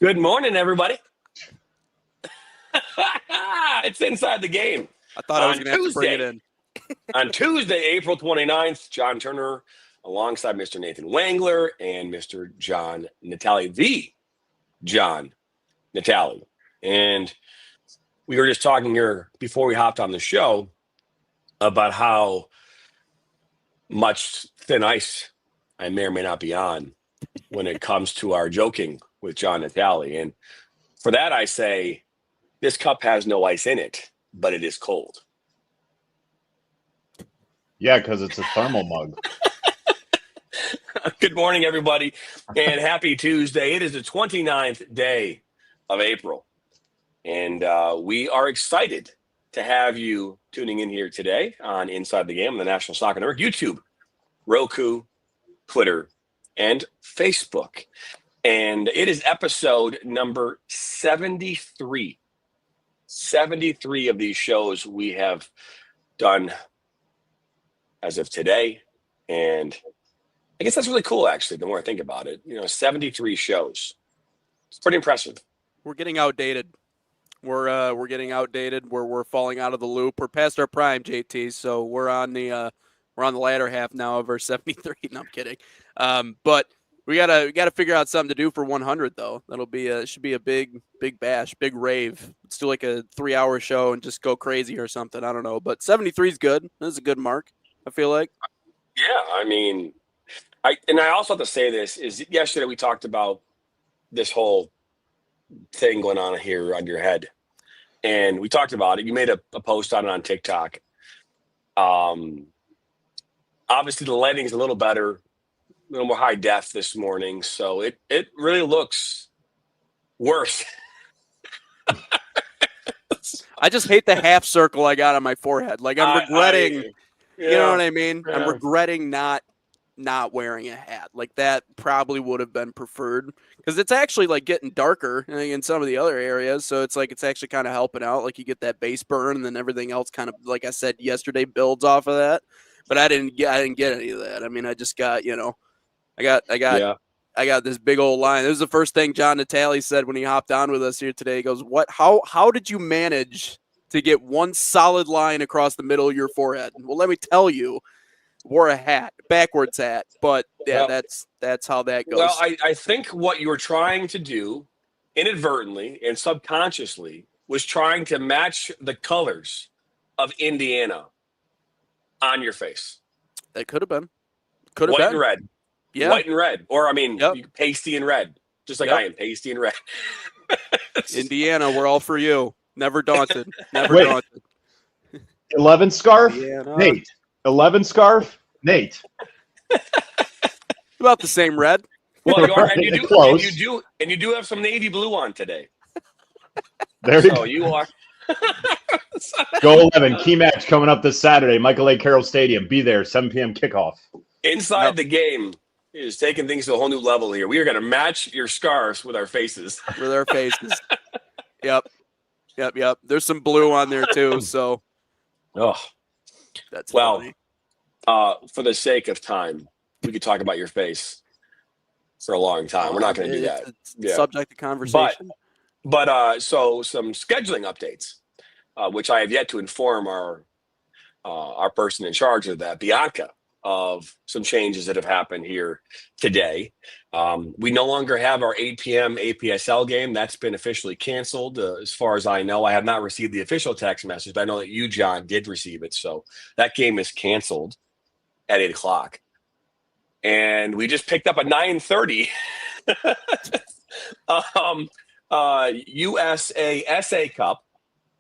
Good morning, everybody. It's Inside the Game. I thought I was going to have to bring it in. On Tuesday, April 29th, John Turner alongside Mr. Nathan Wangler and Mr. John Natale, the John Natale. And we were just talking here before we hopped on the show about how much thin ice I may or may not be on when it comes to our joking with John Natale. And for that, I say, this cup has no ice in it, but it is cold. Yeah, because it's a thermal mug. Good morning, everybody, and happy Tuesday. It is the 29th day of April, and we are excited to have you tuning in here today on Inside the Game on the National Soccer Network, YouTube, Roku, Twitter, and Facebook. And it is episode number 73. 73 of these shows we have done as of today. And I guess that's really cool, actually, the more I think about it. 73 shows. It's pretty impressive. We're getting outdated. We're getting outdated. We're falling out of the loop. We're past our prime, JT. So we're on the latter half now of our 73. No, I'm kidding. But we gotta figure out something to do for 100 though. That'll be should be a big bash, big rave. Let's do like a 3-hour show and just go crazy or something. I don't know, but 73 is good. That's a good mark, I feel like. Yeah, I mean, I also have to say this is yesterday we talked about this whole thing going on here on your head, and we talked about it. You made a post on it on TikTok. Obviously the lighting's a little better, a little more high def this morning, so it really looks worse. I just hate the half circle I got on my forehead. Like I'm regretting, you know what I mean? Yeah. I'm regretting not wearing a hat. Like that probably would have been preferred because it's actually like getting darker in some of the other areas. So it's like it's actually kind of helping out. Like you get that base burn and then everything else kind of, like I said yesterday, builds off of that. But I didn't get any of that. I mean, I just got, I got this big old line. This was the first thing John Natale said when he hopped on with us here today. He goes, "What? How did you manage to get one solid line across the middle of your forehead?" Well, let me tell you, wore a hat, backwards hat. But yeah, Well, that's how that goes. Well, I think what you were trying to do inadvertently and subconsciously was trying to match the colors of Indiana on your face. That could have been. Could have White been. and red. Yeah. White and red. Or, I mean, Yep. pasty and red. Just like Yep. I am, pasty and red. Indiana, we're all for you. Never daunted. Never Wait. daunted. 11 scarf? Indiana. Nate. 11 scarf? Nate. About the same red. Well, you are, and you do, Close. and you do have some navy blue on today. There you So go. you are. Go 11. Key match coming up this Saturday. Michael A. Carroll Stadium. Be there. 7 p.m. kickoff. Inside the Game is taking things to a whole new level here. We are going to match your scarves with our faces. With our faces. Yep. There's some blue on there too, so Oh, that's well, funny. for the sake of time, we could talk about your face for a long time. We're not going to do that. It's Yeah. subject to conversation. But so some scheduling updates, which I have yet to inform our person in charge of that, Bianca, of some changes that have happened here today. We no longer have our 8 p.m. APSL game. That's been officially canceled. As far as I know, I have not received the official text message, but I know that you, John, did receive it. So that game is canceled at 8 o'clock. And we just picked up a 9:30 USA Cup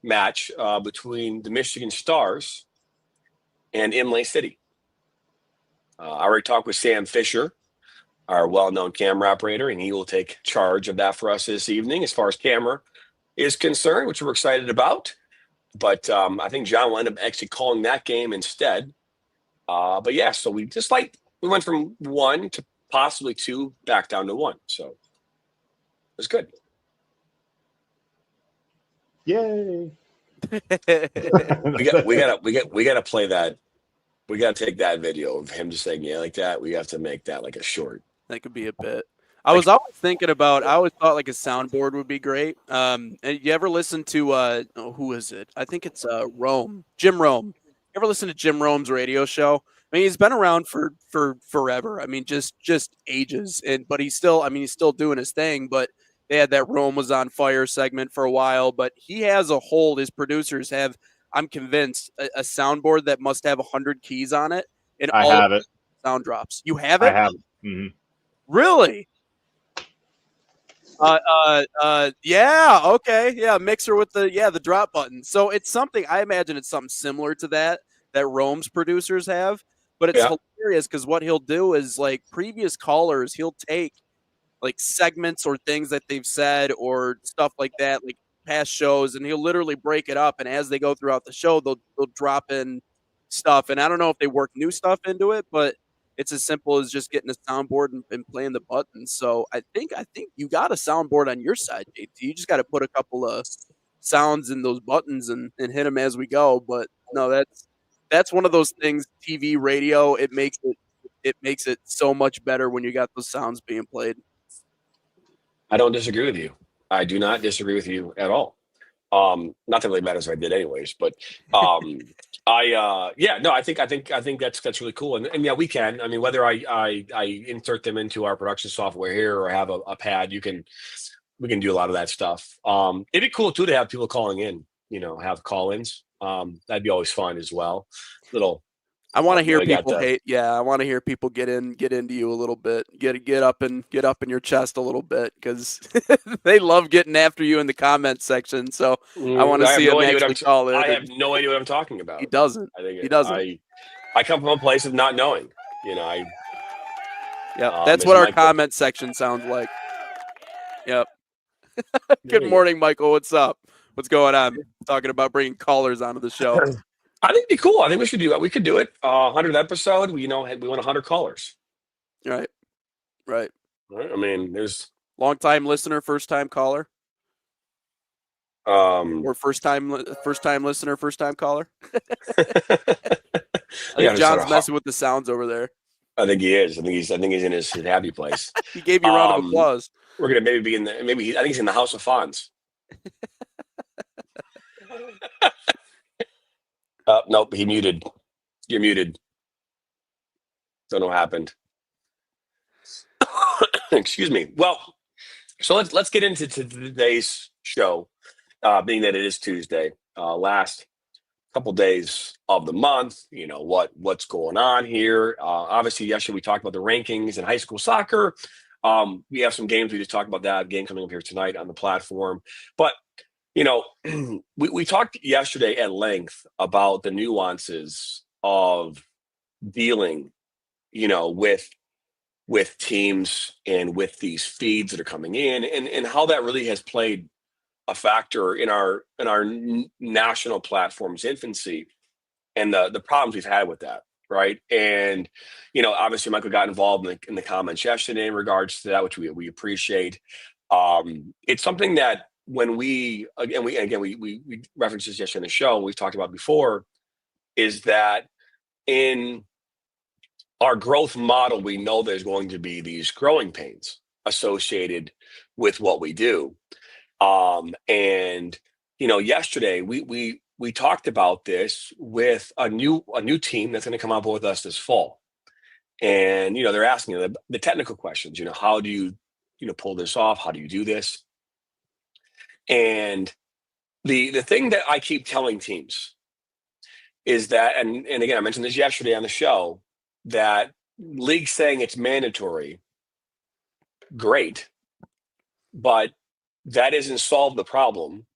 match between the Michigan Stars and Imlay City. I already talked with Sam Fisher, our well-known camera operator, and he will take charge of that for us this evening as far as camera is concerned, which we're excited about. But I think John will end up actually calling that game instead. But yeah, so we went from 1 to possibly 2 back down to 1. So it was good. Yay. We gotta play that. We gotta take that video of him just saying yeah like that. We have to make that like a short. That could be a bit. I was always thinking about. I always thought like a soundboard would be great. And you ever listen to who is it? I think it's Rome, Jim Rome. You ever listen to Jim Rome's radio show? I mean, he's been around for forever. I mean, just ages. But he's still. I mean, he's still doing his thing. But they had that Rome was on fire segment for a while. But he has a hold. His producers have. I'm convinced a soundboard that must have 100 keys on it, and I all have it. sound drops. You have I it? have it. Mm-hmm. Really? Yeah, okay, yeah, mixer with the drop button. So it's something I imagine it's something similar to that Rome's producers have, but it's hilarious because what he'll do is like previous callers, he'll take like segments or things that they've said or stuff like that, like past shows, and he'll literally break it up. And as they go throughout the show, they'll drop in stuff. And I don't know if they work new stuff into it, but it's as simple as just getting a soundboard and playing the buttons. So I think you got a soundboard on your side, JT. You just got to put a couple of sounds in those buttons and hit them as we go. But no, that's one of those things. TV, radio, it makes it so much better when you got those sounds being played. I don't disagree with you. I do not disagree with you at all. Not that it really matters if I did anyways, but I think that's really cool. And yeah, we can. I mean, whether I insert them into our production software here or have a pad, we can do a lot of that stuff. It'd be cool too to have people calling in, have call-ins. That'd be always fun as well. I want to hear people hate. Yeah, I want to hear people get into you a little bit. Get up in your chest a little bit because they love getting after you in the comments section. So I want to see him actually call in. I have no idea what I'm talking about. He doesn't. He doesn't. I come from a place of not knowing. That's what our comment section sounds like. Yep. Good morning, Michael. What's up? What's going on? Talking about bringing callers onto the show. I think it'd be cool. I think we should do that. We could do it. 100th episode. We want 100 callers. Right. I mean, there's long-time listener, first-time caller. Or first-time listener, first-time caller. I think John's messing with the sounds over there. I think he is. I think he's in his happy place. He gave you a round of applause. We're gonna maybe be in the I think he's in the House of Fonz. Nope, he muted. You're muted. Don't know what happened. Excuse me. Well, so let's get into today's show, being that it is Tuesday, last couple days of the month. What's going on here. Obviously, yesterday we talked about the rankings in high school soccer. We have some games. We just talked about that game coming up here tonight on the platform. But we talked yesterday at length about the nuances of dealing, with teams and with these feeds that are coming in, and how that really has played a factor in our national platform's infancy and the problems we've had with that, right? And obviously Michael got involved in the comments yesterday in regards to that, which we appreciate. It's something that when we referenced this yesterday in the show, we've talked about before, is that in our growth model, we know there's going to be these growing pains associated with what we do. Yesterday we talked about this with a new team that's going to come up with us this fall. And, they're asking the technical questions, how do you pull this off? How do you do this? And the thing that I keep telling teams is that, and again, I mentioned this yesterday on the show, that league saying it's mandatory, great, but that doesn't solve the problem,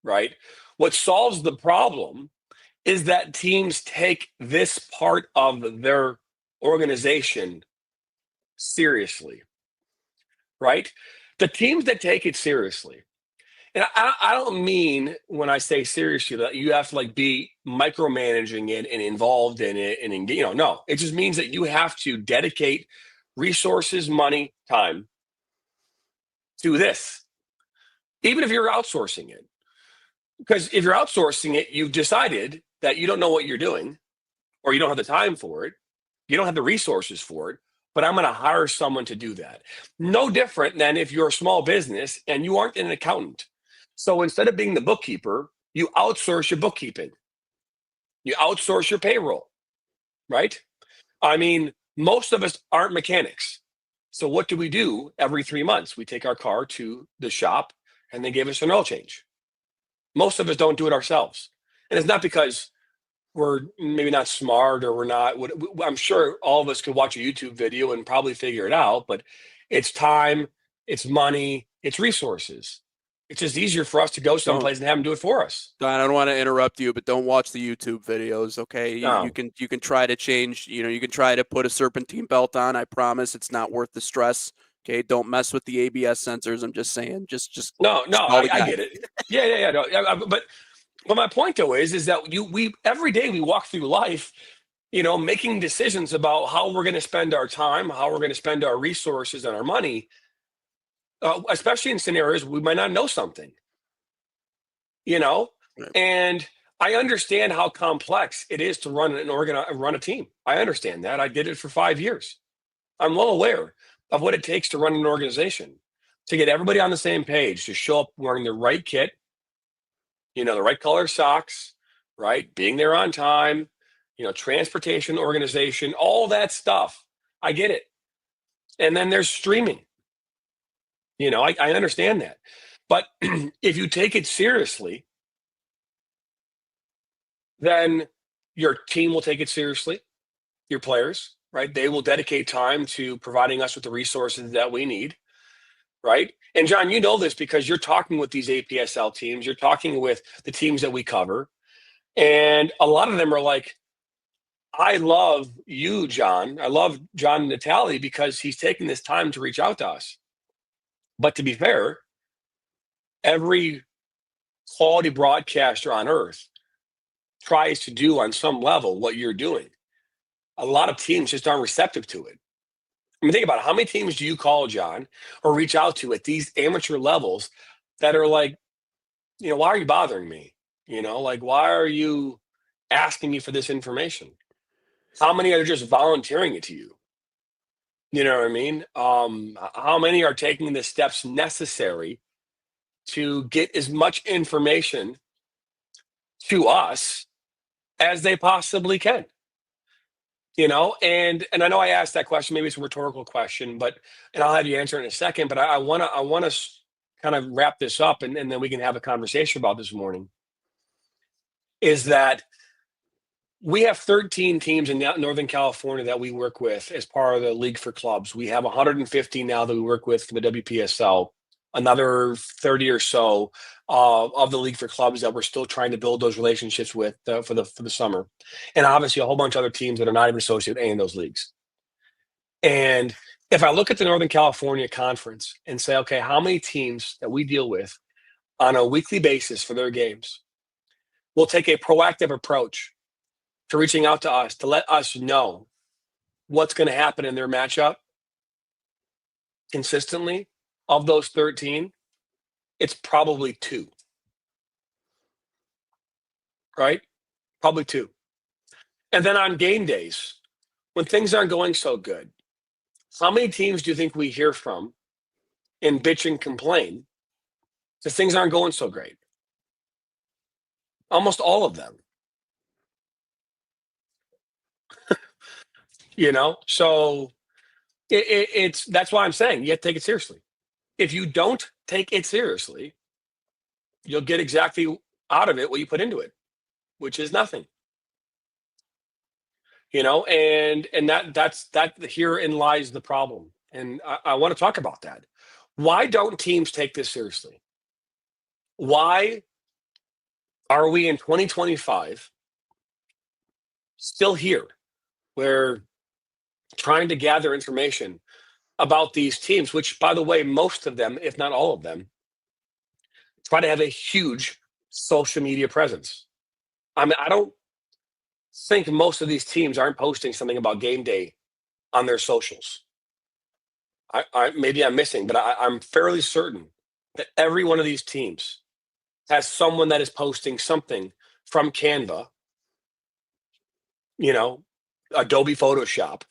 right? What solves the problem is that teams take this part of their organization seriously, right? The teams that take it seriously, and I don't mean when I say seriously that you have to be micromanaging it and involved in it and no, it just means that you have to dedicate resources, money, time to this, even if you're outsourcing it. Because if you're outsourcing it, you've decided that you don't know what you're doing, or you don't have the time for it, you don't have the resources for it. but I'm going to hire someone to do that. No different than if you're a small business and you aren't an accountant. So instead of being the bookkeeper, you outsource your bookkeeping. You outsource your payroll, right? I mean, most of us aren't mechanics. So what do we do every 3 months? We take our car to the shop and they give us an oil change. Most of us don't do it ourselves. And it's not because we're maybe not smart or we're not, I'm sure all of us could watch a YouTube video and probably figure it out, but it's time, it's money, it's resources. It's just easier for us to go someplace and have them do it for us. Don, I don't want to interrupt you, but don't watch the YouTube videos, okay? You can try to change, you can try to put a serpentine belt on. I promise it's not worth the stress. Okay, don't mess with the ABS sensors. I'm just saying, just no, I get it. Yeah. No, but my point though is that we every day we walk through life, making decisions about how we're going to spend our time, how we're going to spend our resources and our money, especially in scenarios we might not know something. Right. And I understand how complex it is to run run a team. I understand that. I did it for 5 years. I'm well aware of what it takes to run an organization, to get everybody on the same page, to show up wearing the right kit, the right color socks, right? Being there on time, transportation organization, all that stuff. I get it. And then there's streaming. I understand that. But if you take it seriously, then your team will take it seriously, your players, right? They will dedicate time to providing us with the resources that we need, right? And John, you know this because you're talking with these APSL teams, you're talking with the teams that we cover, and a lot of them are like, I love you, John. I love John Natale because he's taking this time to reach out to us. But to be fair, every quality broadcaster on earth tries to do on some level what you're doing. A lot of teams just aren't receptive to it. I mean, think about it. How many teams do you call, John, or reach out to at these amateur levels that are like, why are you bothering me? Why are you asking me for this information? How many are just volunteering it to you? You know what I mean? How many are taking the steps necessary to get as much information to us as they possibly can? And I know I asked that question, maybe it's a rhetorical question, and I'll have you answer in a second, but I want to kind of wrap this up and then we can have a conversation about this morning, is that we have 13 teams in Northern California that we work with as part of the League for Clubs. We have 150 now that we work with from the WPSL, another 30 or so of the League for Clubs that we're still trying to build those relationships with for the summer. And obviously a whole bunch of other teams that are not even associated with any of those leagues. And if I look at the Northern California Conference and say, okay, how many teams that we deal with on a weekly basis for their games will take a proactive approach to reaching out to us to let us know what's going to happen in their matchup consistently, of those 13, it's probably 2. Right? Probably 2. And then on game days, when things aren't going so good, how many teams do you think we hear from and bitch and complain because things aren't going so great? Almost all of them. So it's that's why I'm saying you have to take it seriously. If you don't take it seriously, you'll get exactly out of it what you put into it, which is nothing. And that's herein lies the problem. And I want to talk about that. Why don't teams take this seriously? Why are we in 2025 still here? We're trying to gather information about these teams, which, by the way, most of them, if not all of them, try to have a huge social media presence. I mean, I don't think most of these teams aren't posting something about game day on their socials. Maybe I'm missing, but I'm fairly certain that every one of these teams has someone that is posting something from Canva, Adobe Photoshop,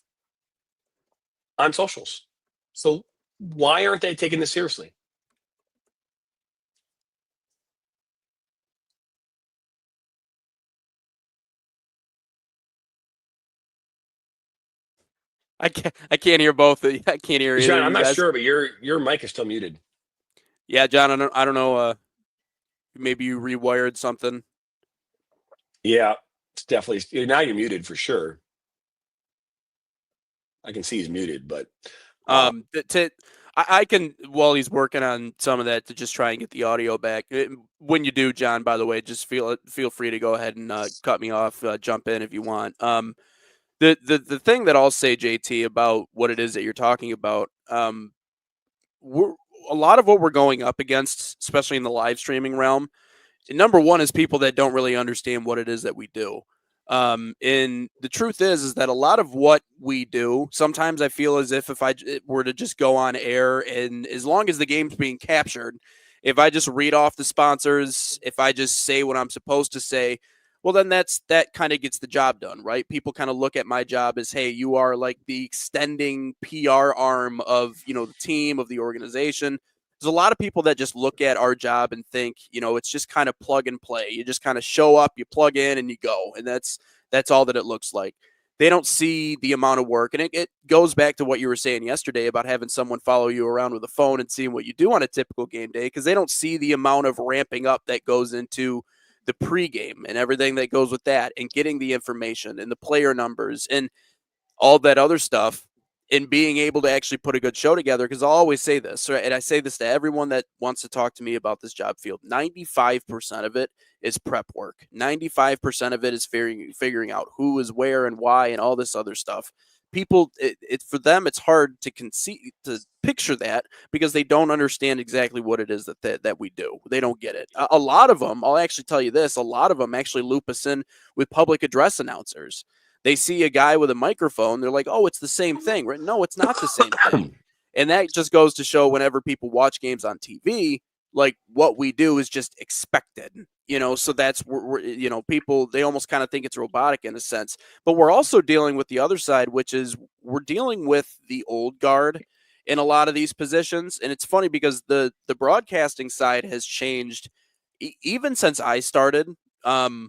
on socials. So why aren't they taking this seriously? I can't hear both. I can't hear either John, of I'm you not guys. sure, but your mic is still muted. Yeah, John, I don't know. Maybe you rewired something. Yeah, it's definitely now you're muted for sure. I can see he's muted, but I can, while he's working on some of that, to just try and get the audio back. When you do, John, by the way, just feel free to go ahead and cut me off, jump in if you want. The thing that I'll say, JT, about what it is that you're talking about, we're a lot of what we're going up against, especially in the live streaming realm. Number one is people that don't really understand what it is that we do. And the truth is that a lot of what we do, sometimes I feel as if I were to just go on air, and as long as the game's being captured, if I just read off the sponsors, if I just say what I'm supposed to say, well, then that kind of gets the job done, right? People kind of look at my job as, hey, you are like the extending PR arm of, the team, of the organization. There's a lot of people that just look at our job and think, it's just kind of plug and play. You just kind of show up, you plug in, and you go. And that's all that it looks like. They don't see the amount of work. And it goes back to what you were saying yesterday about having someone follow you around with a phone and seeing what you do on a typical game day, because they don't see the amount of ramping up that goes into the pregame and everything that goes with that, and getting the information and the player numbers and all that other stuff, and being able to actually put a good show together. Because I'll always say this, right, and I say this to everyone that wants to talk to me about this job field, 95% of it is prep work. 95% of it is figuring out who is where and why and all this other stuff. People, for them, it's hard to picture that, because they don't understand exactly what it is that we do. They don't get it. A lot of them, I'll actually tell you this, a lot of them actually loop us in with public address announcers. They see a guy with a microphone, they're like, oh, it's the same thing, right? No, it's not the same thing. And that just goes to show, whenever people watch games on TV, like, what we do is just expected, so that's where people, they almost kind of think it's robotic in a sense. But we're also dealing with the other side, which is we're dealing with the old guard in a lot of these positions. And it's funny because the broadcasting side has changed even since I started. My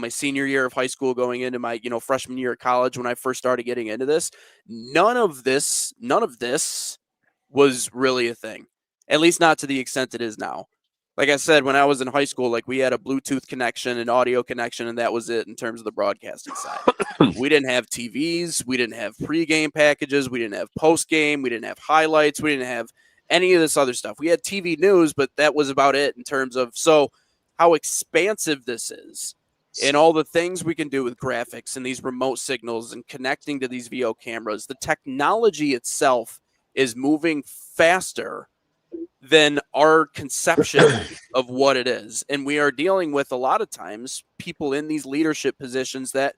senior year of high school, going into my, freshman year of college, when I first started getting into this, none of this was really a thing, at least not to the extent it is now. Like I said, when I was in high school, like, we had a Bluetooth connection, an audio connection, and that was it in terms of the broadcasting side. We didn't have TVs. We didn't have pregame packages. We didn't have postgame. We didn't have highlights. We didn't have any of this other stuff. We had TV news, but that was about it in terms of, so how expansive this is, and all the things we can do with graphics and these remote signals and connecting to these VO cameras. The technology itself is moving faster than our conception of what it is. And we are dealing with, a lot of times, people in these leadership positions that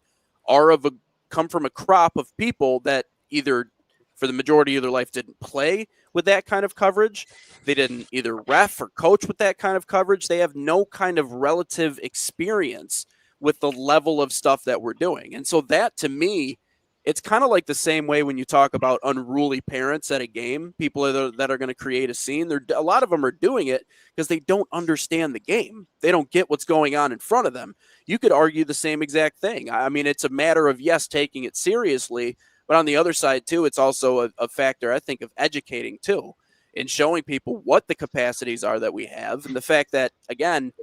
come from a crop of people that either, for the majority of their life, didn't play with that kind of coverage. They didn't either ref or coach with that kind of coverage. They have no kind of relative experience with the level of stuff that we're doing. And so that, to me, it's kind of like the same way when you talk about unruly parents at a game, people that are going to create a scene. A lot of them are doing it because they don't understand the game. They don't get what's going on in front of them. You could argue the same exact thing. I mean, it's a matter of, yes, taking it seriously, but on the other side, too, it's also a factor, I think, of educating, too, and showing people what the capacities are that we have, and the fact that, again,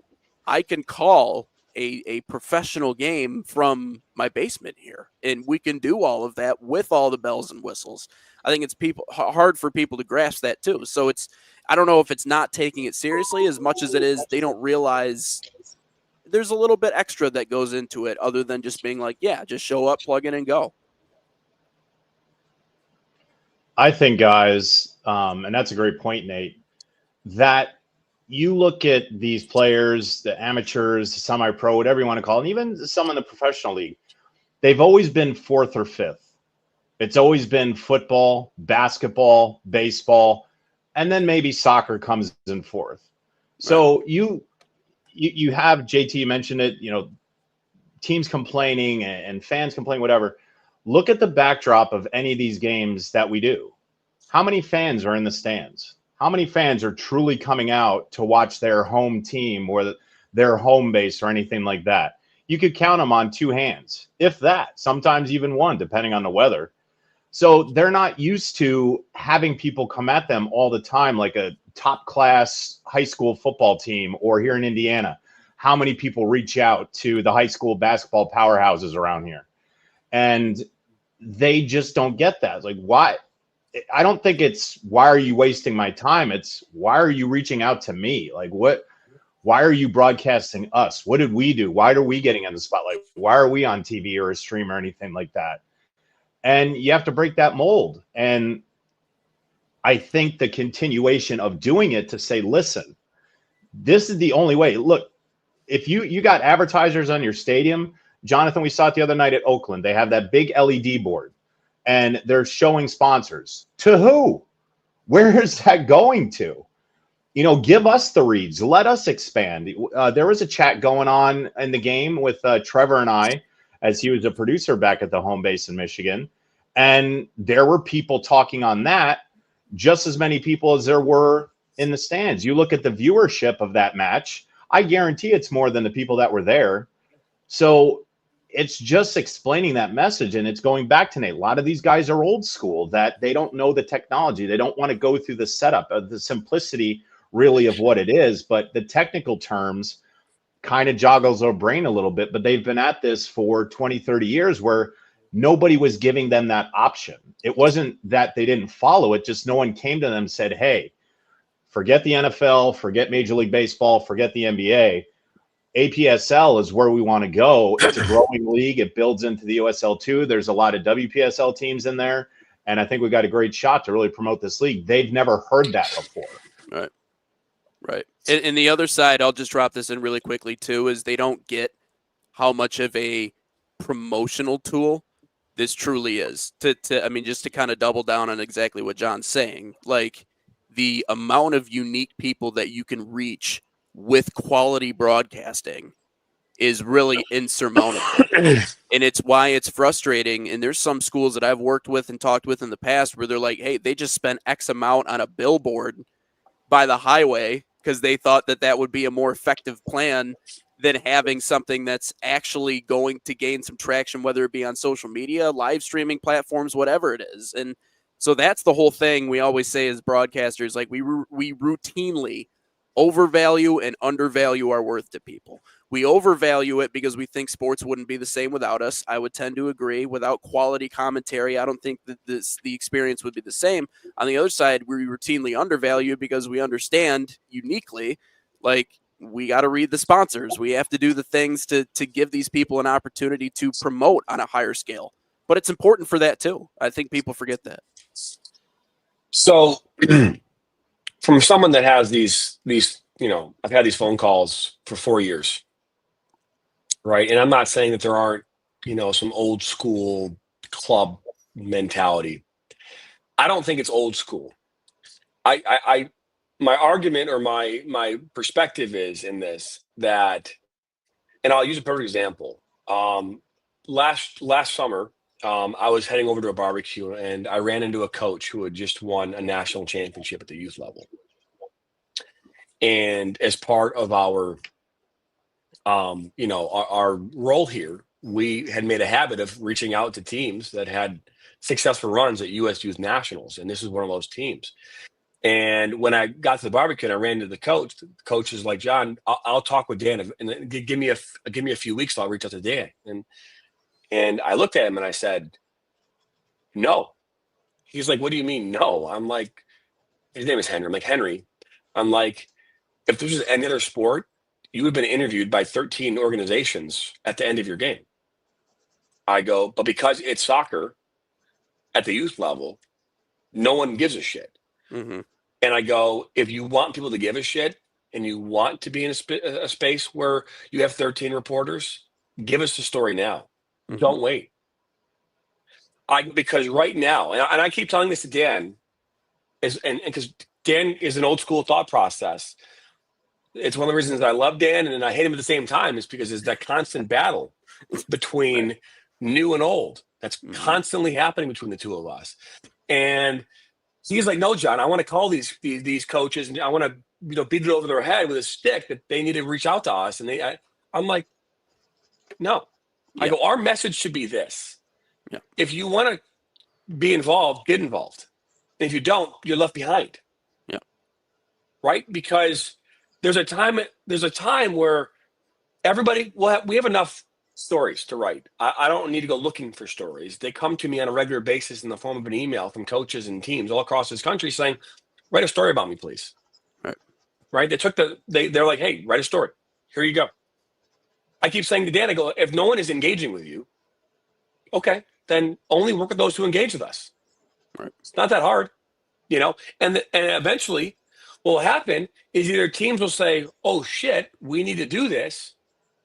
I can call a professional game from my basement here, and we can do all of that with all the bells and whistles. I think it's hard for people to grasp that too. So I don't know if it's not taking it seriously as much as it is they don't realize there's a little bit extra that goes into it, other than just being like, yeah, just show up, plug in, and go. I think, guys, and that's a great point, Nate, that you look at these players, the amateurs, semi-pro, whatever you want to call it, and even some in the professional league, they've always been fourth or fifth. It's always been football, basketball, baseball, and then maybe soccer comes in fourth. So right. You have, JT mentioned it, teams complaining and fans complaining, whatever. look at the backdrop of any of these games that we do. How many fans are in the stands? How many fans are truly coming out to watch their home team or their home base or anything like that? You could count them on two hands, if that, sometimes even one, depending on the weather. So they're not used to having people come at them all the time, like a top class high school football team, or here in Indiana, how many people reach out to the high school basketball powerhouses around here. And they just don't get that. It's like, why? I don't think it's why are you wasting my time? It's why are you reaching out to me? Like, why are you broadcasting us? What did we do? Why are we getting in the spotlight? Why are we on TV or a stream or anything like that? And you have to break that mold. And I think the continuation of doing it to say, listen, this is the only way. Look, if you got advertisers on your stadium, Jonathan, we saw it the other night at Oakland. They have that big LED board and they're showing sponsors. To who? Where is that going to? Give us the reads. Let us expand. There was a chat going on in the game with Trevor and I, as he was a producer back at the home base in Michigan. And there were people talking on that, just as many people as there were in the stands. You look at the viewership of that match, I guarantee it's more than the people that were there. So it's just explaining that message. And it's going back to Nate. A lot of these guys are old school, that they don't know the technology. They don't want to go through the setup of the simplicity really of what it is. But the technical terms kind of joggles their brain a little bit. But they've been at this for 20, 30 years where nobody was giving them that option. It wasn't that they didn't follow it, just no one came to them and said, hey, forget the NFL, forget Major League Baseball, forget the NBA. APSL is where we want to go. It's a growing league. It builds into the USL2. There's a lot of WPSL teams in there. And I think we got a great shot to really promote this league. They've never heard that before. Right. And the other side, I'll just drop this in really quickly too, is they don't get how much of a promotional tool this truly is. I mean, just to kind of double down on exactly what John's saying, like the amount of unique people that you can reach with quality broadcasting is really insurmountable. And it's why it's frustrating. And there's some schools that I've worked with and talked with in the past where they're like, hey, they just spent X amount on a billboard by the highway because they thought that would be a more effective plan than having something that's actually going to gain some traction, whether it be on social media, live streaming platforms, whatever it is. And so that's the whole thing we always say as broadcasters, like we routinely overvalue and undervalue our worth to people. We overvalue it because we think sports wouldn't be the same without us. I would tend to agree. Without quality commentary, I don't think that the experience would be the same. On the other side, we routinely undervalue because we understand uniquely, like, we got to read the sponsors. We have to do the things to give these people an opportunity to promote on a higher scale. But it's important for that too. I think people forget that. So from someone that has these, I've had these phone calls for 4 years, right? And I'm not saying that there aren't, some old school club mentality. I don't think it's old school. My argument or my perspective is in this that, and I'll use a perfect example. Last summer, I was heading over to a barbecue and I ran into a coach who had just won a national championship at the youth level. And as part of our, our role here, we had made a habit of reaching out to teams that had successful runs at U.S. Youth Nationals, and this is one of those teams. And when I got to the barbecue and I ran into the coach is like, John, I'll talk with Dan and give me a few weeks. I'll reach out to Dan. And I looked at him and I said, no. He's like, what do you mean no? I'm like, his name is Henry. I'm like, Henry. I'm like, if this was any other sport, you would have been interviewed by 13 organizations at the end of your game. I go, but because it's soccer at the youth level, no one gives a shit. Mm-hmm. And I go, if you want people to give a shit and you want to be in a space where you have 13 reporters, give us the story now. Mm-hmm. Don't wait. Because right now, and I keep telling this to Dan, because Dan is an old school thought process. It's one of the reasons I love Dan and I hate him at the same time is because there's that constant battle between new and old. That's constantly happening between the two of us. And he's like, no, John, I want to call these coaches, and I want to beat it over their head with a stick that they need to reach out to us. And I'm like, no. I go, our message should be this. Yeah. If you want to be involved, get involved. And if you don't, you're left behind. Yeah. Right? Because there's a time where everybody we have enough stories to write. I don't need to go looking for stories. They come to me on a regular basis in the form of an email from coaches and teams all across this country saying, write a story about me, please. Right? They're like, hey, write a story. Here you go. I keep saying to Dan, I go, if no one is engaging with you, okay, then only work with those who engage with us. Right. It's not that hard, and eventually what will happen is either teams will say, oh shit, we need to do this,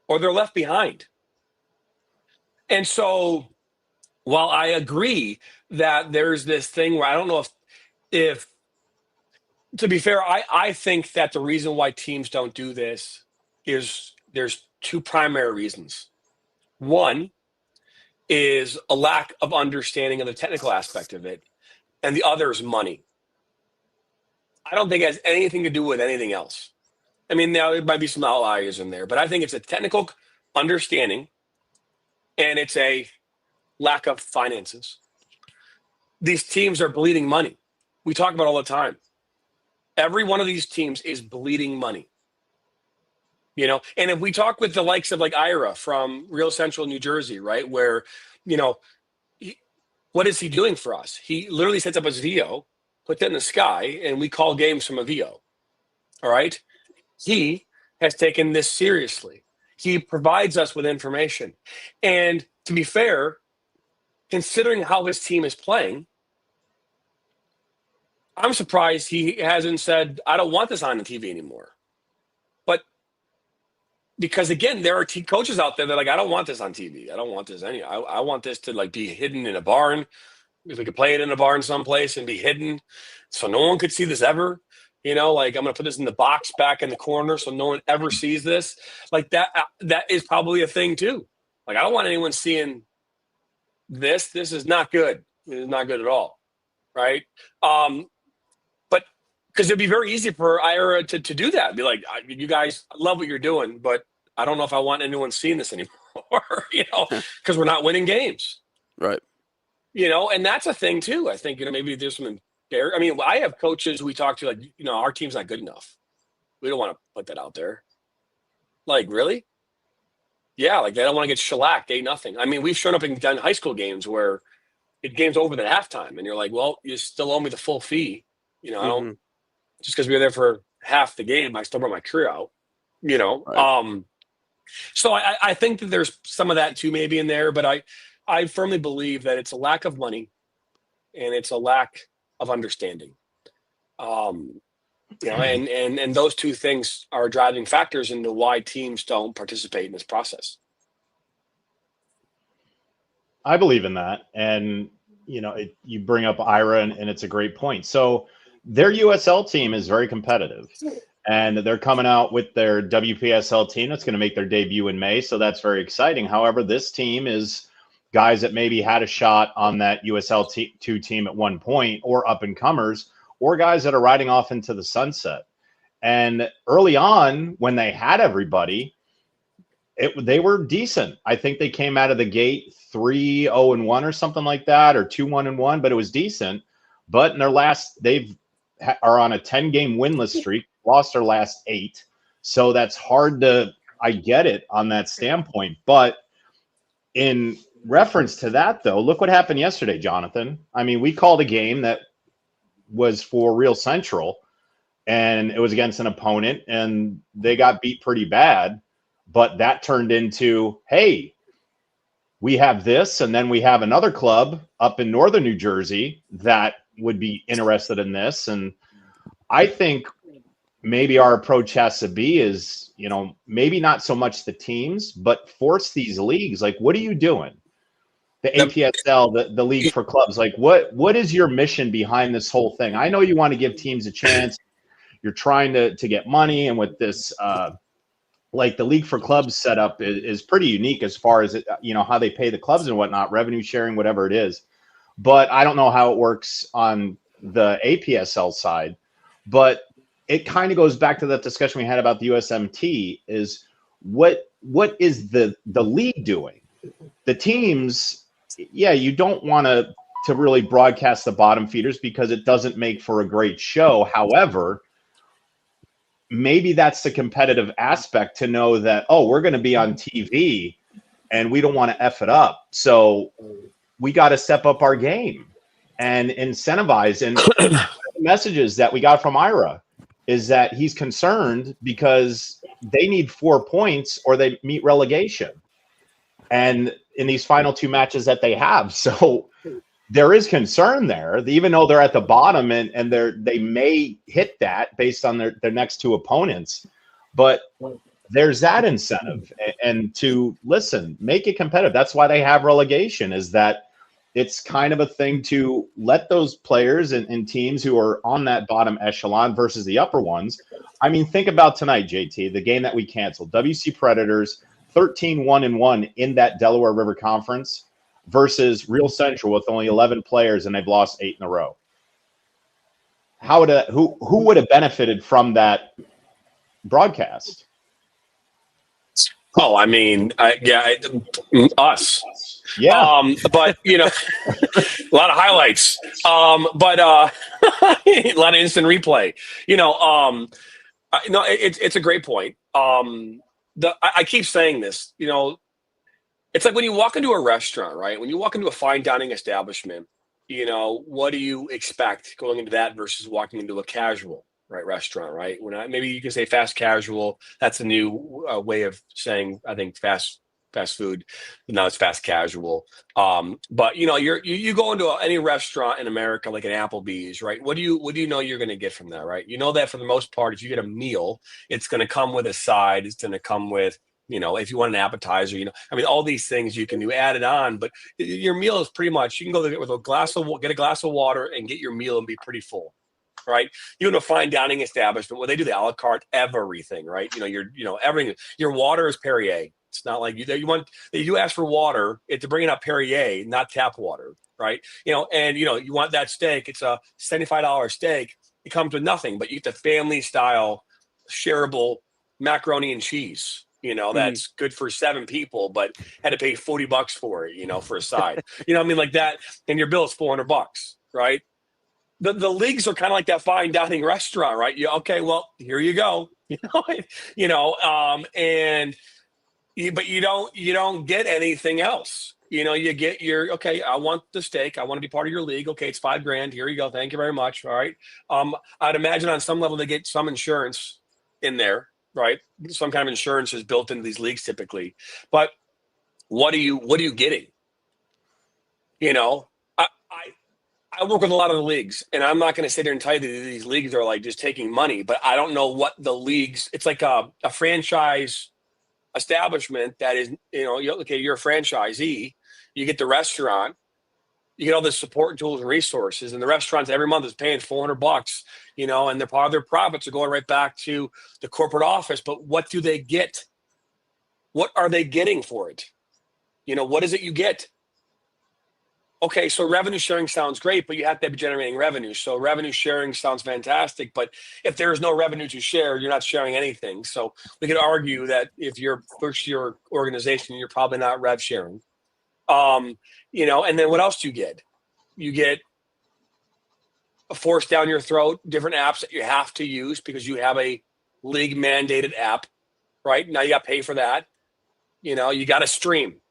or they're left behind. And so while I agree that there's this thing where I don't know if to be fair, I think that the reason why teams don't do this is there's two primary reasons. One is a lack of understanding of the technical aspect of it, and the other is money. I don't think it has anything to do with anything else. I mean, now there might be some outliers in there, but I think it's a technical understanding, and it's a lack of finances. These teams are bleeding money. We talk about it all the time. Every one of these teams is bleeding money. And if we talk with the likes of like Ira from Real Central New Jersey, right, where, what is he doing for us? He literally sets up his VO, put that in the sky, and we call games from a VO. All right. He has taken this seriously. He provides us with information. And to be fair, considering how his team is playing, I'm surprised he hasn't said, I don't want this on the TV anymore. But because, again, there are coaches out there that are like, I don't want this on TV. I don't want this I want this to like be hidden in a barn. If we could play it in a barn someplace and be hidden so no one could see this ever. Like I'm going to put this in the box back in the corner so no one ever sees this. Like that is probably a thing too. Like I don't want anyone seeing this. This is not good. It is not good at all. Right. But because it'd be very easy for Ira to do that. Be like, you guys love what you're doing, but I don't know if I want anyone seeing this anymore, because we're not winning games. Right. And that's a thing too. I think, maybe there's some there. I mean, I have coaches we talk to like, our team's not good enough. We don't want to put that out there. Like, really? Yeah. Like they don't want to get shellacked 8-0. I mean, we've shown up in high school games where it game's over at halftime and you're like, well, you still owe me the full fee. I don't, just because we were there for half the game, I still brought my career out, Right. So I think that there's some of that too, maybe in there, but I firmly believe that it's a lack of money and it's a lack of understanding. And those two things are driving factors into why teams don't participate in this process. I believe in that. And, you bring up Ira and it's a great point. So their USL team is very competitive and they're coming out with their WPSL team that's going to make their debut in May. So that's very exciting. However, this team is guys that maybe had a shot on that USL 2 team at one point, or up and comers, or guys that are riding off into the sunset. And early on, when they had everybody, they were decent. I think they came out of the gate 3-0-1 or something like that, or 2-1-1, but it was decent. But in their are on a 10-game winless streak, lost their last 8. So that's hard I get it on that standpoint. But in reference to that, though, look what happened yesterday, Jonathan. I mean, we called a game that was for Real Central, and it was against an opponent, and they got beat pretty bad. But that turned into, hey, we have this, and then we have another club up in northern New Jersey that would be interested in this. And I think maybe our approach has to be is, maybe not so much the teams, but force these leagues. Like, what are you doing? The APSL, the league for clubs. Like, what is your mission behind this whole thing? I know you want to give teams a chance. You're trying to get money, and with this like the League for Clubs setup is pretty unique as far as how they pay the clubs and whatnot, revenue sharing, whatever it is. But I don't know how it works on the APSL side. But it kind of goes back to that discussion we had about the USMT. Is what is the league doing? The teams, yeah, you don't want to really broadcast the bottom feeders because it doesn't make for a great show. However, maybe that's the competitive aspect to know that, oh, we're going to be on TV and we don't want to F it up. So we got to step up our game and incentivize. And the messages that we got from Ira is that he's concerned because they need 4 points or they meet relegation. And in these final 2 matches that they have. So there is concern there, even though they're at the bottom and they may hit that based on their next 2 opponents. But there's that incentive. And to listen, make it competitive. That's why they have relegation, is that it's kind of a thing to let those players and teams who are on that bottom echelon versus the upper ones. I mean, think about tonight, JT, the game that we canceled. WC Predators 13-1-1 in that Delaware River Conference versus Real Central with only 11 players, and they've lost 8 in a row. Who would have benefited from that broadcast? Oh, I mean, us. Yeah. But a lot of highlights. But a lot of instant replay. No, it's a great point. I keep saying this. It's like when you walk into a restaurant, right? When you walk into a fine dining establishment, what do you expect going into that versus walking into a casual, right, restaurant, right? Maybe you can say fast casual. That's a new way of saying, I think, fast food. Now it's fast casual. But you go into any restaurant in America, like an Applebee's, right? What do you know you're going to get from that, right? You know that for the most part, if you get a meal, it's going to come with a side. It's going to come with, if you want an appetizer, all these things you can do, add it on, but your meal is pretty much, you can go there with get a glass of water and get your meal and be pretty full, right? You in a fine dining establishment where they do the a la carte everything, right? Everything. Your water is Perrier. It's not like you ask for water, to bring up Perrier, not tap water, right? You want that steak. It's a $75 steak. It comes with nothing, but you get the family style shareable macaroni and cheese. That's good for 7 people, but had to pay $40 for it, for a side. Like that, and your bill is $400, right? The leagues are kind of like that fine dining restaurant, right? Okay, well, here you go, but you don't get anything else. You get okay, I want the steak. I want to be part of your league. Okay, it's $5,000. Here you go. Thank you very much. All right. I'd imagine on some level they get some insurance in there, right? Some kind of insurance is built into these leagues typically. But what are you getting? I work with a lot of the leagues, and I'm not going to sit there and tell you that these leagues are like just taking money, but I don't know what the leagues, it's like a franchise establishment that is, okay, you're a franchisee, you get the restaurant, you get all the support tools and resources, and the restaurants every month is paying $400, and part of their profits are going right back to the corporate office. But what do they get? What are they getting for it? What is it you get? Okay, so revenue sharing sounds great, but you have to be generating revenue. So revenue sharing sounds fantastic, but if there's no revenue to share, you're not sharing anything. So we could argue that if you're your organization, you're probably not rev sharing. And then what else do you get? You get a force down your throat, different apps that you have to use because you have a league mandated app, right? Now you got to pay for that. You got to stream.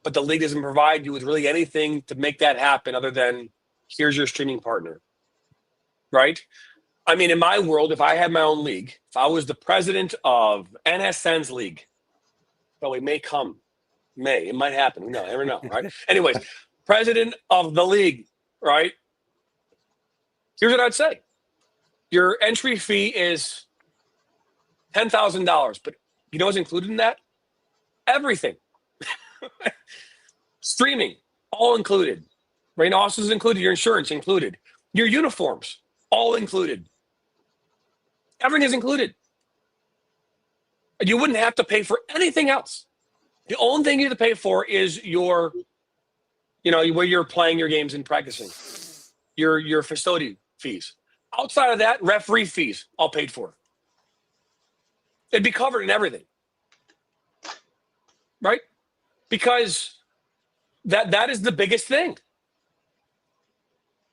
But the league doesn't provide you with really anything to make that happen other than here's your streaming partner, right? In my world, if I had my own league, if I was the president of NSN's league, though it may come, it might happen. No, never know, right? Anyways, president of the league, right? Here's what I'd say. Your entry fee is $10,000, but you know what's included in that? Everything. Streaming, all included. Rain offices included, your insurance included, your uniforms, all included. Everything is included. And you wouldn't have to pay for anything else. The only thing you have to pay for is your, where you're playing your games and practicing, your facility fees. Outside of that, referee fees, all paid for. It'd be covered in everything, right? Because that is the biggest thing.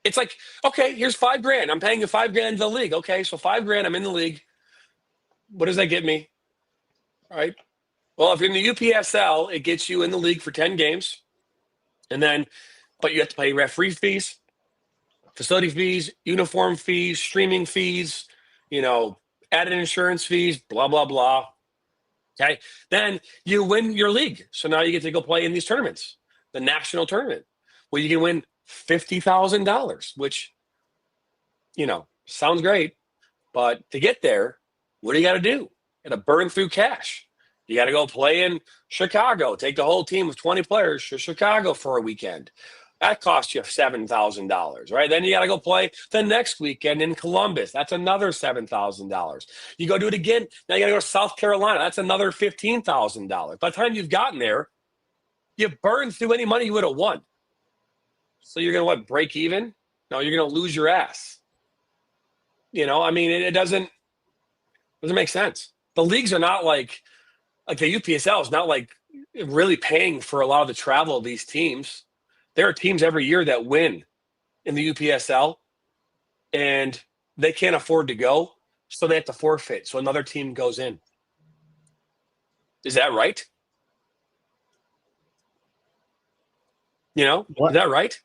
It's like, okay, here's $5,000. I'm paying you $5,000 to the league. Okay, so $5,000, I'm in the league. What does that get me? All right. Well, if you're in the UPSL, it gets you in the league for 10 games. But you have to pay referee fees, facility fees, uniform fees, streaming fees, added insurance fees, blah, blah, blah. Okay. Then you win your league. So now you get to go play in these tournaments, the national tournament, where you can win $50,000, which, sounds great. But to get there, what do you got to do? You got to burn through cash. You got to go play in Chicago, take the whole team of 20 players to Chicago for a weekend. That costs you $7,000, right? Then you got to go play the next weekend in Columbus. That's another $7,000. You go do it again. Now you got to go to South Carolina. That's another $15,000. By the time you've gotten there, you've burned through any money you would have won. So you're going to break even? No, you're going to lose your ass. It doesn't make sense. The leagues are not like the UPSL is not like really paying for a lot of the travel of these teams. There are teams every year that win in the UPSL, and they can't afford to go, so they have to forfeit. So another team goes in. Is that right? Is that right?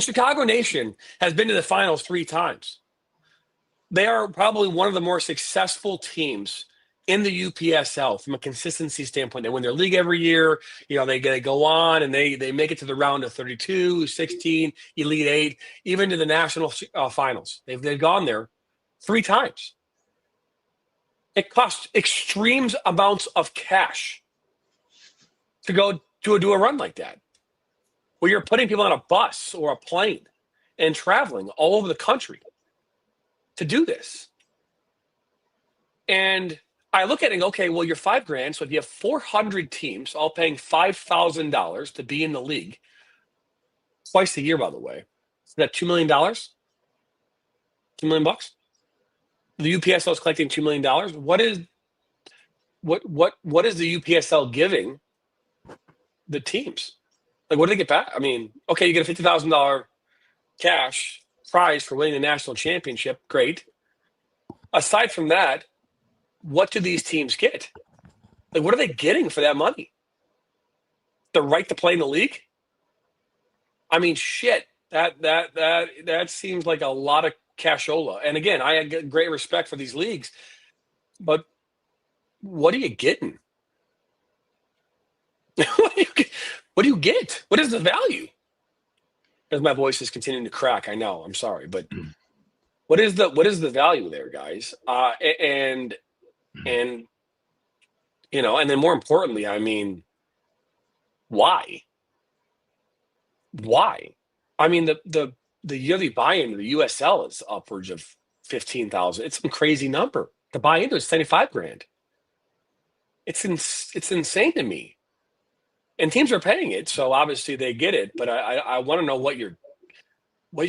Chicago Nation has been to the finals 3 times. They are probably one of the more successful teams in the UPSL from a consistency standpoint. They win their league every year. They go on and they make it to the round of 32, 16, Elite 8, even to the national finals. They've gone there 3 times. It costs extreme amounts of cash to go to do a run like that, where you're putting people on a bus or a plane and traveling all over the country to do this. And I look at it and go, okay, well, you're $5,000. So if you have 400 teams all paying $5,000 to be in the league twice a year, by the way, is that $2 million? $2 million bucks? The UPSL is collecting $2 million. What is the UPSL giving the teams? Like, what do they get back? Okay, you get a $50,000 cash prize for winning the national championship. Great. Aside from that, what do these teams get? Like, what are they getting for that money? The right to play in the league? Shit. That seems like a lot of cashola. And again, I get great respect for these leagues, but what are you getting? What do you get? What is the value? As my voice is continuing to crack, I know. I'm sorry, but what is the value there, guys? And then more importantly, why? Why? The yearly buy-in to the USL is upwards of 15,000. It's some crazy number. The buy-in to is $75,000. It's insane to me. And teams are paying it, so obviously they get it. But I want to know what you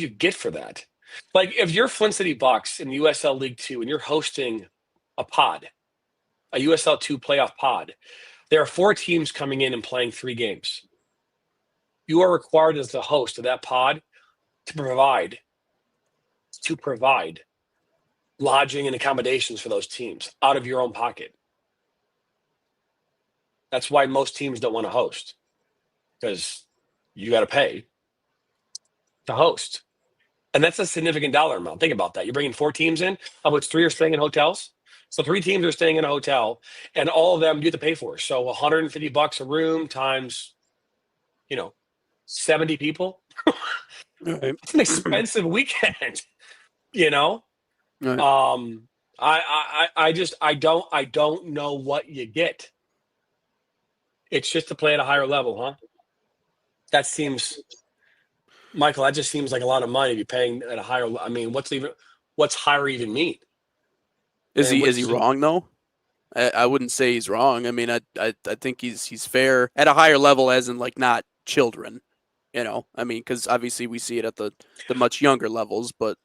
get for that. Like, if you're Flint City Bucks in the USL League 2 and you're hosting a pod, a USL 2 playoff pod, there are 4 teams coming in and playing 3 games. You are required as the host of that pod to provide lodging and accommodations for those teams out of your own pocket. That's why most teams don't want to host, because you got to pay to host. And that's a significant dollar amount. Think about that. You're bringing 4 teams in, of which 3 are staying in hotels. So 3 teams are staying in a hotel, and all of them you have to pay for. So $150 a room times, 70 people. Right. It's an expensive weekend, Right. I don't know what you get. It's just to play at a higher level, huh? That seems, Michael, that just seems like a lot of money to be paying at a higher. What's higher even mean? Is he wrong though? I wouldn't say he's wrong. I mean, I think he's fair at a higher level, as in like not children. I mean, because obviously we see it at the much younger levels, but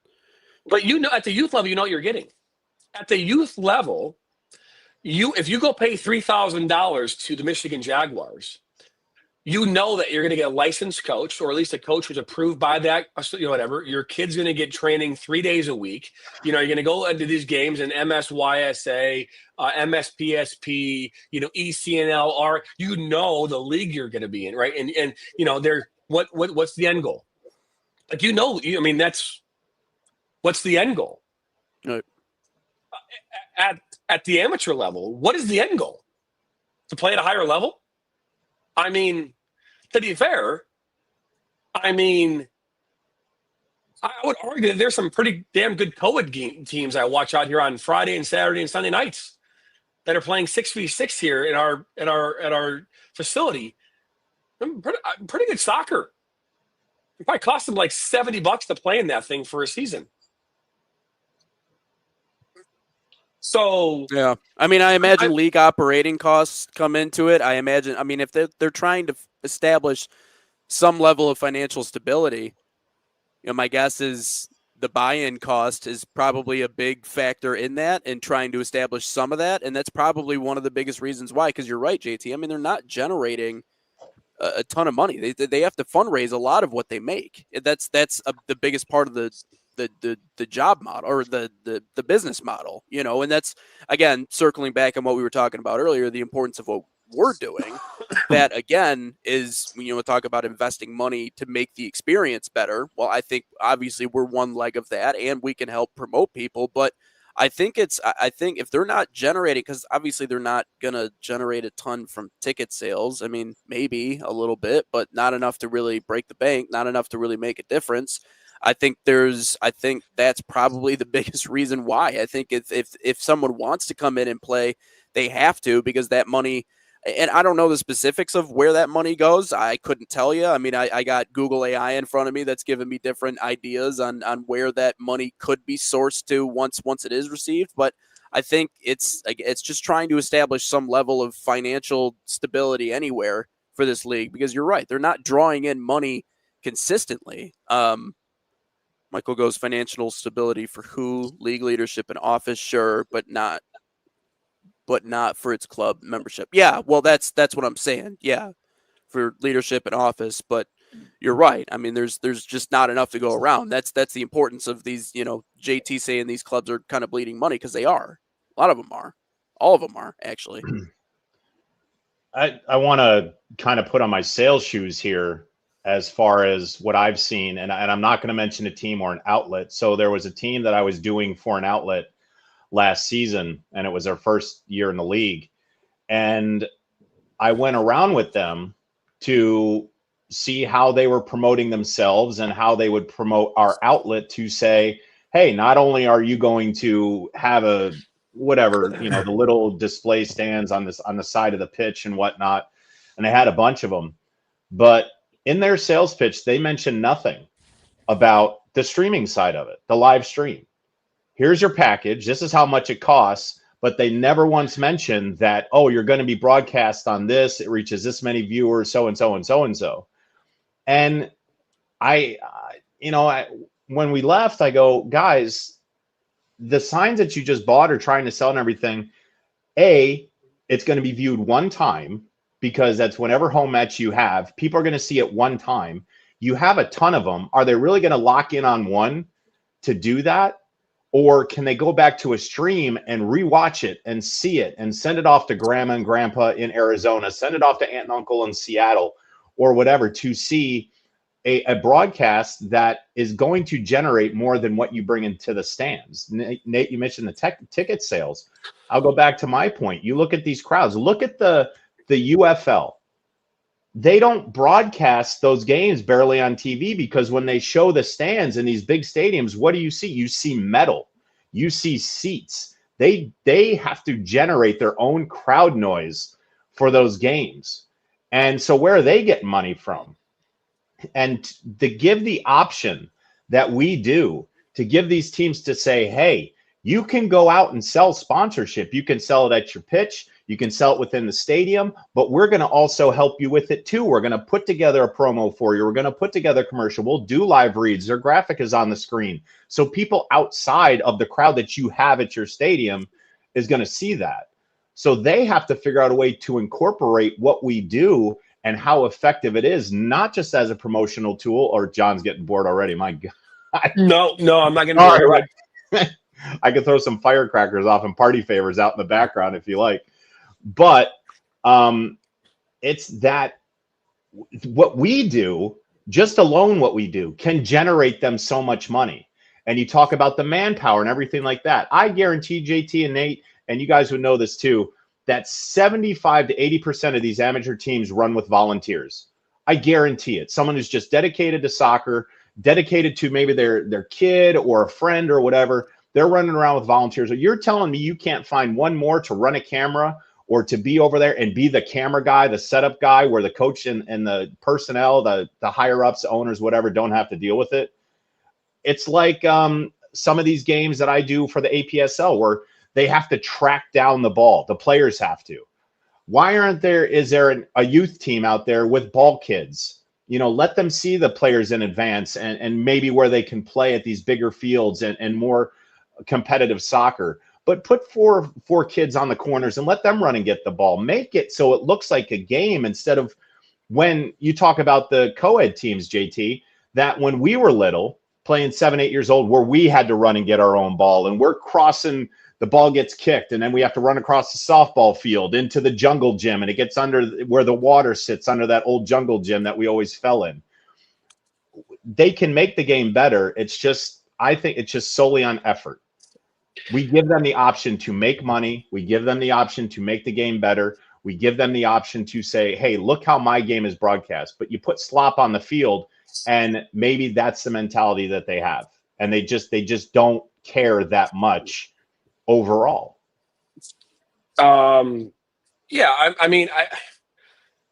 at the youth level, you know what you're getting. At the youth level, if you go pay $3,000 to the Michigan Jaguars, you know that you're going to get a licensed coach, or at least a coach who's approved by that, whatever. Your kid's going to get training 3 days a week. You're going to go into these games in MSYSA, MSPSP, ECNL, you know the league you're going to be in, right? And what's the end goal? Like, what's the end goal? Right. At the amateur level, what is the end goal? To play at a higher level? I mean, to be fair, I would argue that there's some pretty damn good co-ed teams I watch out here on Friday and Saturday and Sunday nights that are playing 6v6 here at our facility. Pretty good soccer. It probably cost them like $70 to play in that thing for a season. So yeah, I mean, I imagine league operating costs come into it. I mean, if they're trying to establish some level of financial stability, my guess is the buy-in cost is probably a big factor in that, and trying to establish some of that, and that's probably one of the biggest reasons why. Because you're right, JT. I mean, they're not generating a ton of money. They have to fundraise a lot of what they make. That's the biggest part of the job model, or the business model, and that's, again, circling back on what we were talking about earlier, the importance of what we're doing. That, again, is, talk about investing money to make the experience better. Well, I think obviously we're one leg of that, and we can help promote people, but I think if they're not generating, because obviously they're not going to generate a ton from ticket sales. I mean, maybe a little bit, but not enough to really break the bank, not enough to really make a difference. I think that's probably the biggest reason why. I think if someone wants to come in and play, they have to, because that money, and I don't know the specifics of where that money goes. I couldn't tell you. I mean, I got Google AI in front of me that's giving me different ideas on where that money could be sourced to once it is received. But I think it's just trying to establish some level of financial stability anywhere for this league, because you're right, they're not drawing in money consistently. Michael goes, financial stability for who? League leadership and office, sure, but not for its club membership. Yeah, well, that's what I'm saying. Yeah, for leadership and office, but you're right. I mean, there's just not enough to go around. That's the importance of these. JT saying these clubs are kind of bleeding money, because they are. A lot of them are. All of them are, actually. I want to kind of put on my sales shoes here as far as what I've seen, and I'm not going to mention a team or an outlet. So there was a team that I was doing for an outlet last season, and it was their first year in the league. And I went around with them to see how they were promoting themselves and how they would promote our outlet, to say, hey, not only are you going to have a whatever, the little display stands on the side of the pitch and whatnot, and they had a bunch of them, but in their sales pitch, they mentioned nothing about the streaming side of it, the live stream. Here's your package. This is how much it costs. But they never once mentioned that, oh, you're going to be broadcast on this. It reaches this many viewers, so and so and so and so. And when we left, I go, guys, the signs that you just bought or trying to sell and everything, it's going to be viewed one time, because that's whenever home match you have. People are going to see it one time. You have a ton of them. Are they really going to lock in on one to do that? Or can they go back to a stream and rewatch it and see it and send it off to grandma and grandpa in Arizona, send it off to aunt and uncle in Seattle, or whatever, to see a broadcast that is going to generate more than what you bring into the stands? Nate, you mentioned the ticket sales. I'll go back to my point. You look at these crowds. Look at the UFL. They don't broadcast those games barely on TV, because when they show the stands in these big stadiums, what do you see? You see metal. You see seats. They have to generate their own crowd noise for those games. And so where are they getting money from? And to give the option that we do, to give these teams to say, hey, You can go out and sell sponsorship. You can sell it at your pitch. You can sell it within the stadium, but we're going to also help you with it too. We're going to put together a promo for you. We're going to put together a commercial. We'll do live reads. Their graphic is on the screen. So people outside of the crowd that you have at your stadium is going to see that. So they have to figure out a way to incorporate what we do and how effective it is, not just as a promotional tool. Or John's getting bored already. My God. No, I'm not going All to. right. I could throw some firecrackers off and party favors out in the background if you like. But it's that what we do, just alone what we do, can generate them so much money. And you talk about the manpower and everything like that. I guarantee JT and Nate, and you guys would know this too, that 75 to 80% of these amateur teams run with volunteers. I guarantee it. Someone who's just dedicated to soccer, dedicated to maybe their kid or a friend or whatever. They're running around with volunteers. So you're telling me you can't find one more to run a camera or to be over there and be the camera guy, the setup guy, where the coach and the personnel, the higher ups, owners, whatever, don't have to deal with it? It's like some of these games that I do for the APSL where they have to track down the ball. The players have to. Why is there a youth team out there with ball kids? You know, let them see the players in advance and maybe where they can play at these bigger fields and more competitive soccer. But put four kids on the corners and let them run and get the ball. Make it so it looks like a game instead of when you talk about the co-ed teams, JT, that when we were little, playing 7, 8 years old, where we had to run and get our own ball and we're crossing, the ball gets kicked and then we have to run across the softball field into the jungle gym and it gets under where the water sits under that old jungle gym that we always fell in. They can make the game better. It's just, I think it's just solely on effort. We give them the option to make money. We give them the option to make the game better. We give them the option to say, hey, look how my game is broadcast. But you put slop on the field, and maybe that's the mentality that they have. And they just don't care that much overall. Yeah, I mean,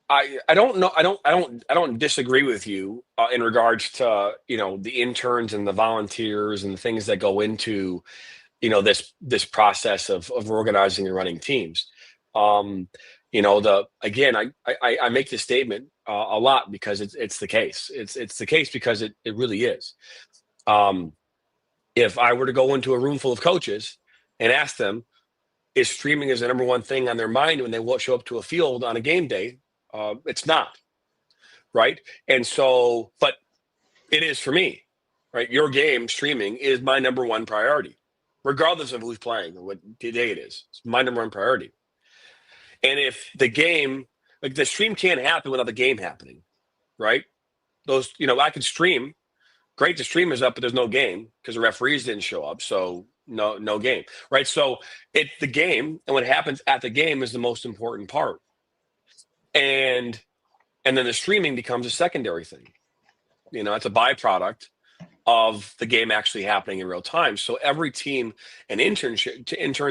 I don't know. I don't disagree with you in regards to, you know, the interns and the volunteers and the things that go into, you know, this process of organizing and running teams. You know, I make this statement a lot because it's the case. It's the case because it really is. If I were to go into a room full of coaches and ask them, is streaming is the number one thing on their mind when they won't show up to a field on a game day? It's not, right? And so, but it is for me, right? Your game streaming is my number one priority, regardless of who's playing or what day it is. It's my number one priority. And if the game, like the stream can't happen without the game happening, right? Those, you know, I could stream. Great, the stream is up, but there's no game because the referees didn't show up. So no game, right? So it's the game, and what happens at the game is the most important part. And then the streaming becomes a secondary thing. You know, it's a byproduct of the game actually happening in real time. So every team and interns,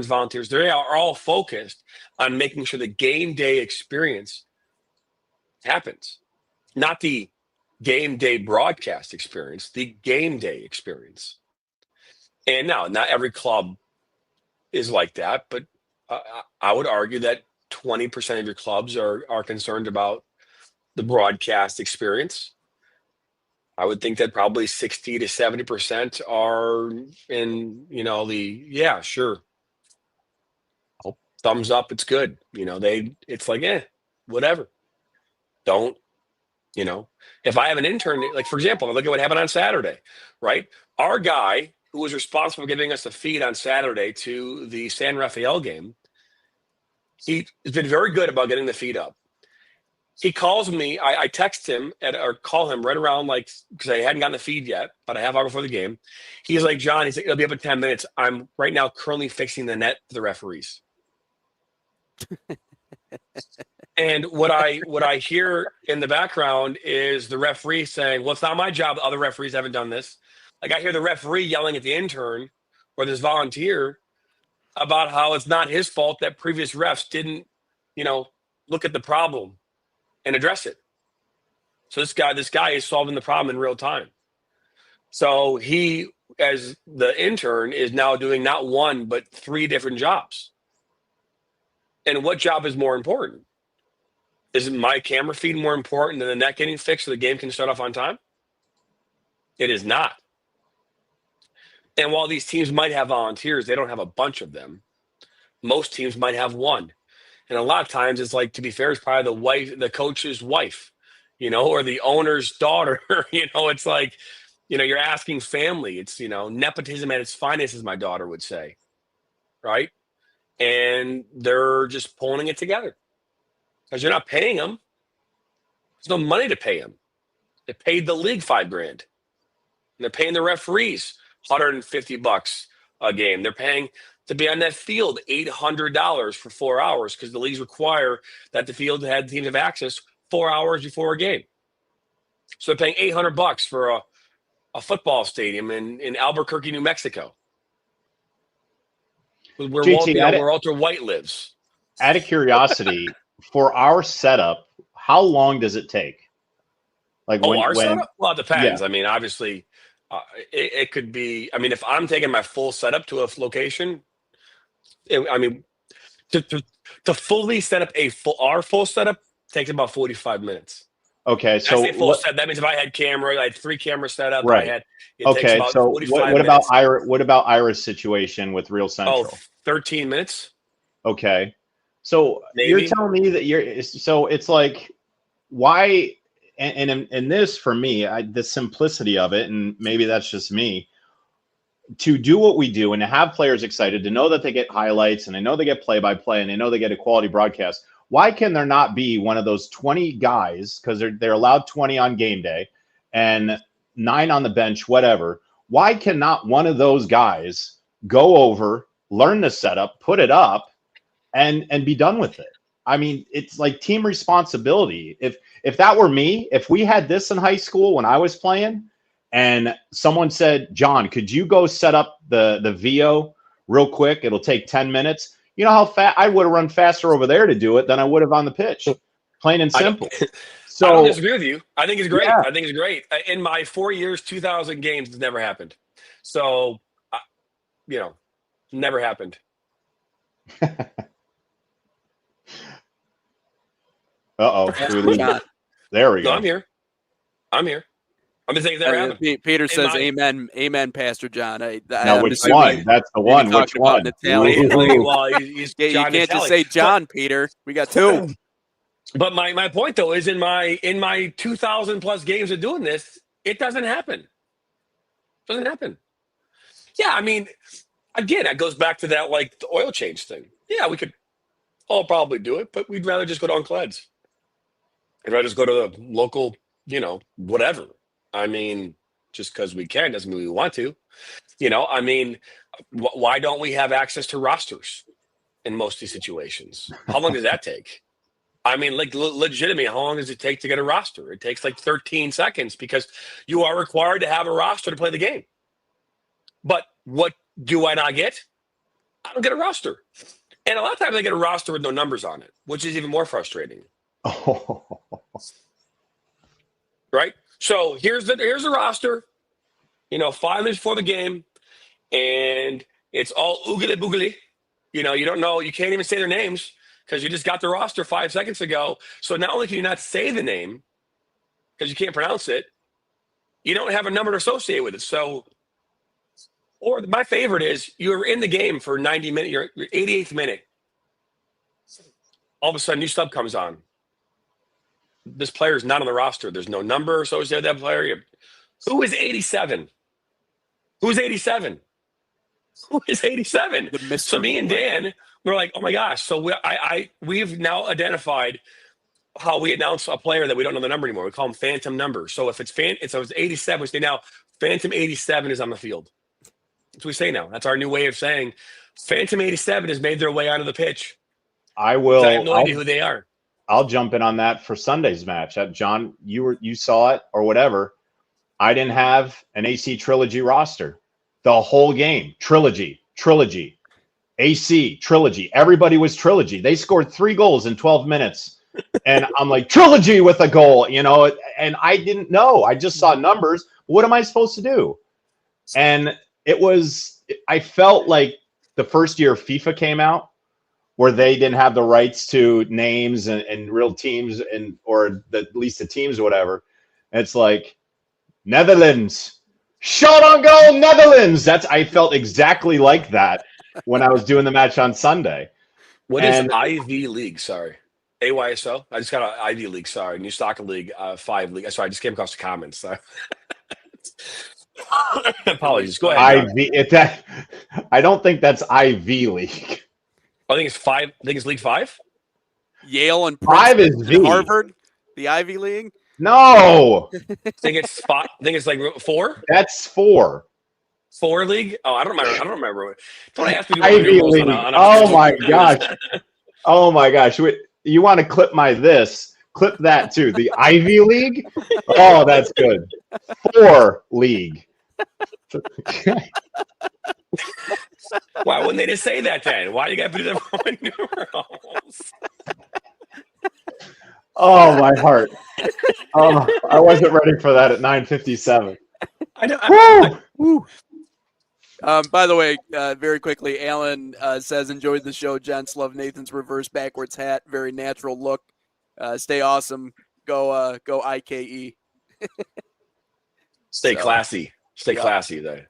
volunteers, they are all focused on making sure the game day experience happens, not the game day broadcast experience, the game day experience. And now, not every club is like that, but I would argue that 20% of your clubs are concerned about the broadcast experience. I would think that probably 60 to 70% are in, you know, yeah, sure. Oh, thumbs up, it's good. You know, it's like, whatever. Don't, you know, if I have an intern, like for example, look at what happened on Saturday, right? Our guy who was responsible for giving us the feed on Saturday to the San Rafael game, he's been very good about getting the feed up. He calls me. I text him or call him right around because I hadn't gotten the feed yet, about a half hour before the game. He's like, John, he's like, it'll be up in 10 minutes. I'm right now currently fixing the net for the referees. And what I hear in the background is the referee saying, well, it's not my job. Other referees haven't done this. Like I hear the referee yelling at the intern or this volunteer about how it's not his fault that previous refs didn't, you know, look at the problem and address it. So this guy is solving the problem in real time. So he as the intern, is now doing not one, but 3 different jobs. And what job is more important? Is my camera feed more important than the net getting fixed so the game can start off on time? It is not. And while these teams might have volunteers, they don't have a bunch of them. Most teams might have one. And a lot of times it's like, to be fair, it's probably the coach's wife, or the owner's daughter. It's like, you're asking family. It's, nepotism at its finest, as my daughter would say. Right? And they're just pulling it together. Because you're not paying them. There's no money to pay them. They paid the league $5,000. And they're paying the referees $150 a game. They're paying to be on that field $800 for 4 hours, because the leagues require that the field teams have access 4 hours before a game. So they're paying $800 for a football stadium in Albuquerque, New Mexico, where Walter White lives. Out of curiosity, for our setup, how long does it take? Like our setup? Well, it depends. Yeah. I mean, obviously, it could be. I mean, if I'm taking my full setup to a location, to fully set up our full setup takes about 45 minutes. Okay, so that means if I had 3 cameras set up. Right. Okay, so what about Ira's situation with Real Central? 13 minutes. Okay, so maybe. You're telling me that so it's like, why? And in this, for me, the simplicity of it, and maybe that's just me, to do what we do and to have players excited, to know that they get highlights and they know they get play-by-play and they know they get a quality broadcast. Why can there not be one of those 20 guys, because they're allowed 20 on game day and 9 on the bench, whatever. Why cannot one of those guys go over, learn the setup, put it up, and be done with it? I mean, it's like team responsibility. If that were me, if we had this in high school when I was playing, and someone said, John, could you go set up the VO real quick? It'll take 10 minutes. You know how fast I would have run faster over there to do it than I would have on the pitch. Plain and simple. So I don't disagree with you. I think it's great. Yeah. I think it's great. In my 4 years, 2,000 games, it's never happened. So, never happened. Uh-oh. There we go. No, I'm here. I'm just saying that Peter says, "Amen, amen, Pastor John." Now, which one? That's the one. Which one? Well, you can't just say John, Peter. We got 2. But my point though is in my 2,000 plus games of doing this, it doesn't happen. Doesn't happen. Yeah, I mean, again, that goes back to that the oil change thing. Yeah, we could all probably do it, but we'd rather just go to Uncle Ed's. I'd rather just go to the local, whatever. I mean, just because we can doesn't mean we want to. I mean, why don't we have access to rosters in most of these situations? How long does that take? I mean, legitimately, how long does it take to get a roster? It takes 13 seconds because you are required to have a roster to play the game. But what do I not get? I don't get a roster. And a lot of times I get a roster with no numbers on it, which is even more frustrating. Right? So here's the roster, 5 minutes before the game, and it's all oogly boogly. You don't know, you can't even say their names because you just got the roster 5 seconds ago. So not only can you not say the name because you can't pronounce it, you don't have a number to associate with it. So, or my favorite is you're in the game for 90 minutes, your 88th minute. All of a sudden, new sub comes on. This player is not on the roster. There's no number associated with that player. Who is 87? Who's 87? Who is 87? So me and Dan, we're like, oh my gosh. So we've now identified how we announce a player that we don't know the number anymore. We call them phantom numbers. So if it's 87, we say now phantom 87 is on the field. That's what we say now. That's our new way of saying phantom 87 has made their way onto the pitch. I have no idea who they are. I'll jump in on that for Sunday's match. John, you saw it or whatever. I didn't have an AC Trilogy roster. The whole game. Trilogy. AC, Trilogy. Everybody was Trilogy. They scored 3 goals in 12 minutes. And I'm like, Trilogy with a goal, and I didn't know. I just saw numbers. What am I supposed to do? And I felt like the first year FIFA came out, where they didn't have the rights to names and real teams or at least the teams or whatever. And it's like Netherlands, shot on goal, Netherlands. I felt exactly like that when I was doing the match on Sunday. What is IV League? Sorry. AYSO? I just got an Ivy League. Sorry. New Soccer League, 5 League. Sorry, I just came across the comments. Sorry. Apologies. Go ahead. I don't think that's Ivy League. I think it's 5. I think it's League 5. Yale and 5 is Princeton and V. Harvard, the Ivy League. No, I think it's 5. I think it's like 4. that's 4. 4 League. Oh, I don't remember. Don't ask me. Ivy League. Oh my gosh. Oh my gosh. You want to clip this? Clip that too. The Ivy League. Oh, that's good. 4 League. Why wouldn't they just say that then? Why do you got to put the Roman numerals? Oh, my heart. Oh, I wasn't ready for that at 9:57. By the way, very quickly, Alan says, enjoyed the show, gents. Love Nathan's reverse backwards hat. Very natural look. Stay awesome. Go IKE. Stay classy. Stay classy there.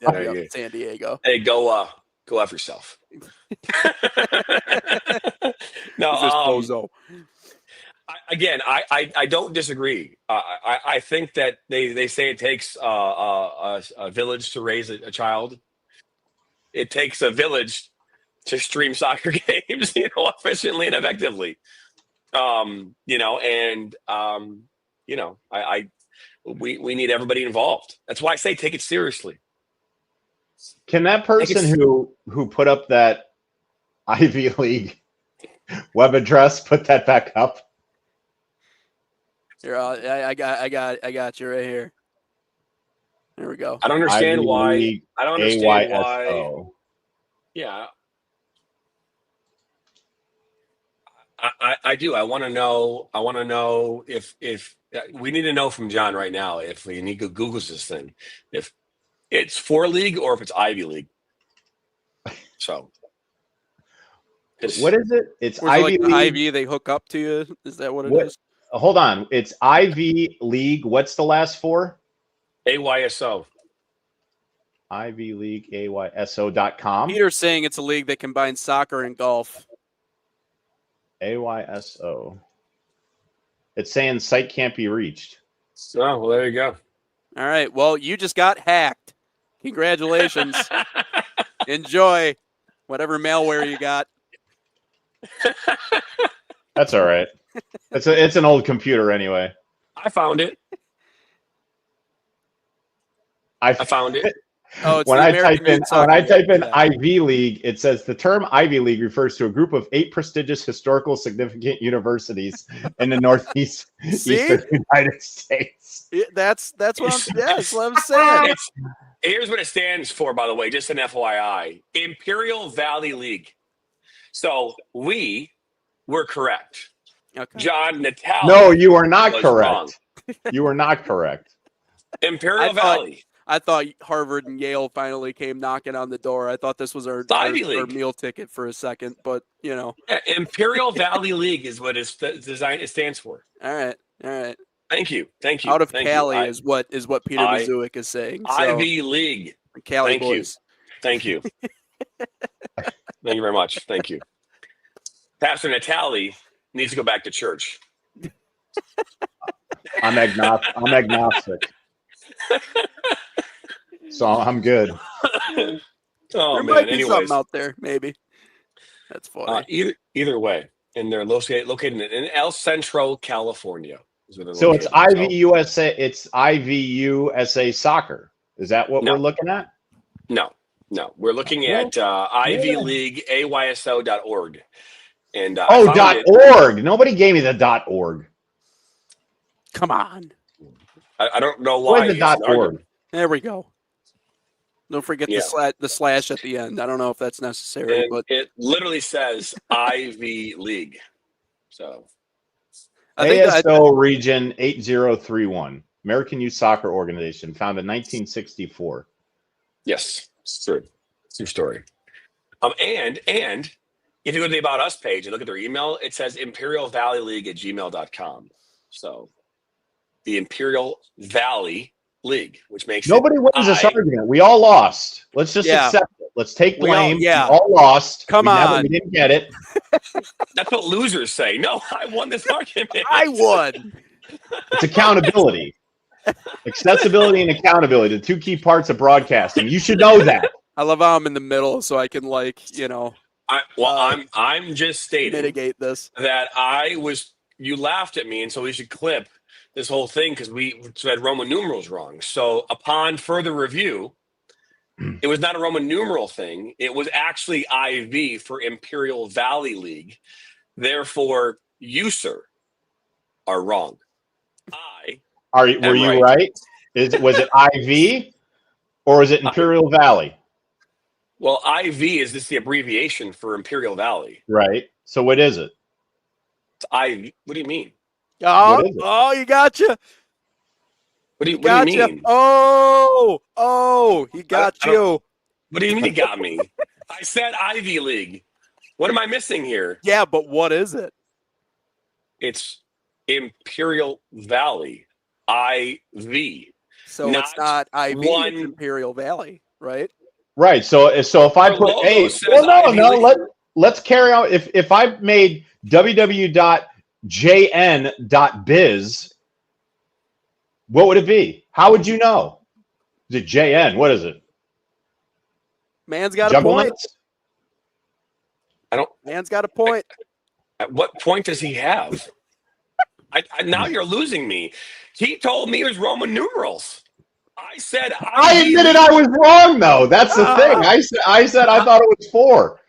San Diego. Hey, go F yourself. No, I don't disagree. I think that they say it takes a village to raise a child. It takes a village to stream soccer games, efficiently and effectively. We need everybody involved. That's why I say take it seriously. Can that person who put up that Ivy League web address put that back up? Here, I got you right here. There we go. I don't understand why. I don't understand why. Yeah. I do. I want to know if we need to know from John right now if he Googles this thing, if it's 4 League or if it's Ivy League. So, what is it? It's Ivy League. Ivy, they hook up to you. Is that what it is? Hold on. It's Ivy League. What's the last 4? AYSO. Ivy League AYSO.com. Peter's saying it's a league that combines soccer and golf. AYSO. It's saying site can't be reached. Oh, well, there you go. All right. Well, you just got hacked. Congratulations. Enjoy whatever malware you got. That's all right. It's an old computer anyway. I found it. I found it. Oh, it's when I type in Ivy League, it says the term Ivy League refers to a group of 8 prestigious historical significant universities in the northeast eastern United States. That's what I'm saying. Here's what it stands for, by the way, just an FYI. Imperial Valley League. So we were correct. Okay. John Natale. No, you are not correct. You are not correct. Imperial Valley. I thought Harvard and Yale finally came knocking on the door. I thought this was our meal ticket for a second, but Yeah, Imperial Valley League is what it stands for. All right. Thank you. Out of Cali is what Peter Mazuik is saying. So, Ivy League. Cali boys. Thank you. Thank you very much. Thank you. Pastor Natale needs to go back to church. I'm agnostic. So I'm good. There might be something out there, maybe. That's funny. Either way, and they're located in El Centro, California. So it's IVUSA. It's IVUSA Soccer. Is that what we're looking at? No. We're looking at Ivy League AYSO.org. And .org. Nobody gave me the .org. Come on. I don't know why. Where's the .org? There we go. Don't forget the slash at the end. I don't know if that's necessary, but it literally says Ivy League. So ASO Region 8031, American Youth Soccer Organization, founded in 1964. Yes. It's true. It's your story. And if you go to the About Us page and look at their email, it says imperialvalleyleague@gmail.com. So the Imperial Valley League, which makes Nobody wins this argument. We all lost. Let's just accept it. Let's take blame. We all lost. Come on. We didn't get it. That's what losers say. No, I won this argument. I won. It's accountability. Accessibility and accountability, the two key parts of broadcasting. You should know that. I love how I'm in the middle, so I can I'm just stating mitigate this. that you laughed at me, and so we should clip this whole thing because we said Roman numerals wrong. So upon further review, it was not a Roman numeral thing. It was actually IV for Imperial Valley League. Therefore, you, sir, are wrong. Were you right? Was it IV or was it Imperial Valley? Well, IV is the abbreviation for Imperial Valley. Right. So what is it? It's IV. What do you mean? Oh, you gotcha. What do you mean? Oh, he got you. What do you mean he got me? I said Ivy League. What am I missing here? Yeah, but what is it? It's Imperial Valley. IV. So it's not IV, it's Imperial Valley, right? Right. So if I put let's carry on. If I made www.jn.biz, what would it be? How would you know? Is it JN? What is it? Man's got a point. Man's got a point. At what point does he have? Now you're losing me. He told me it was Roman numerals. I said I admitted I was wrong, though. That's the thing. I said I thought it was 4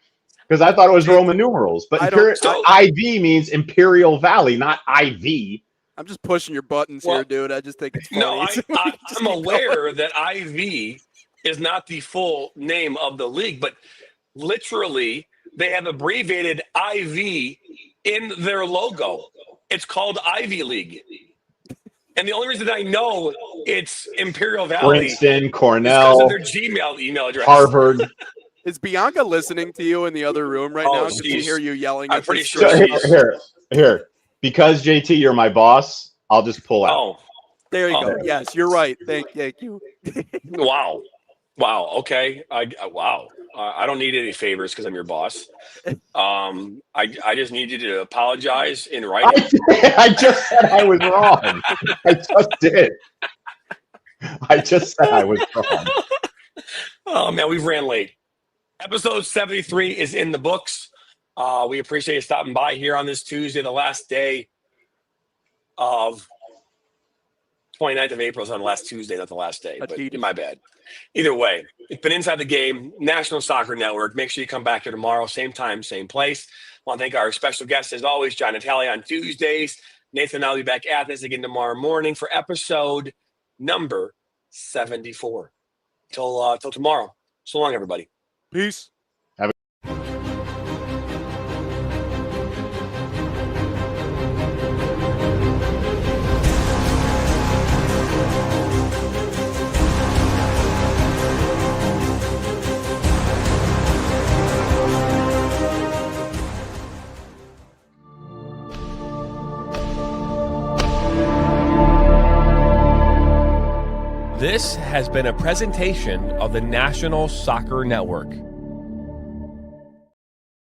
because I thought it was Roman numerals. But IV means Imperial Valley, not IV. I'm just pushing your buttons here, dude. I just think it's funny. No, I'm aware that IV is not the full name of the league, but literally they have abbreviated IV in their logo. It's called Ivy League. And the only reason I know it's Imperial Valley, Princeton, Cornell, is because of their Gmail email address. Harvard. Is Bianca listening to you in the other room right now? Can you hear you yelling? I'm pretty sure. Here. Because JT, you're my boss, I'll just pull out. Oh, there you go. Yes, you're right. Thank you. Wow. Okay. Wow. I don't need any favors because I'm your boss. I just need you to apologize in writing. I just said I was wrong. I just did. I just said I was wrong. Oh man, we've ran late. Episode 73 is in the books. We appreciate you stopping by here on this Tuesday, the last day of 29th of April is on the last Tuesday, not the last day, but my bad. Either way, it's been Inside the Game, National Soccer Network. Make sure you come back here tomorrow, same time, same place. I want to thank our special guests, as always, John Natale on Tuesdays. Nathan and I will be back at this again tomorrow morning for episode number 74. Till tomorrow. So long, everybody. Peace. This has been a presentation of the National Soccer Network.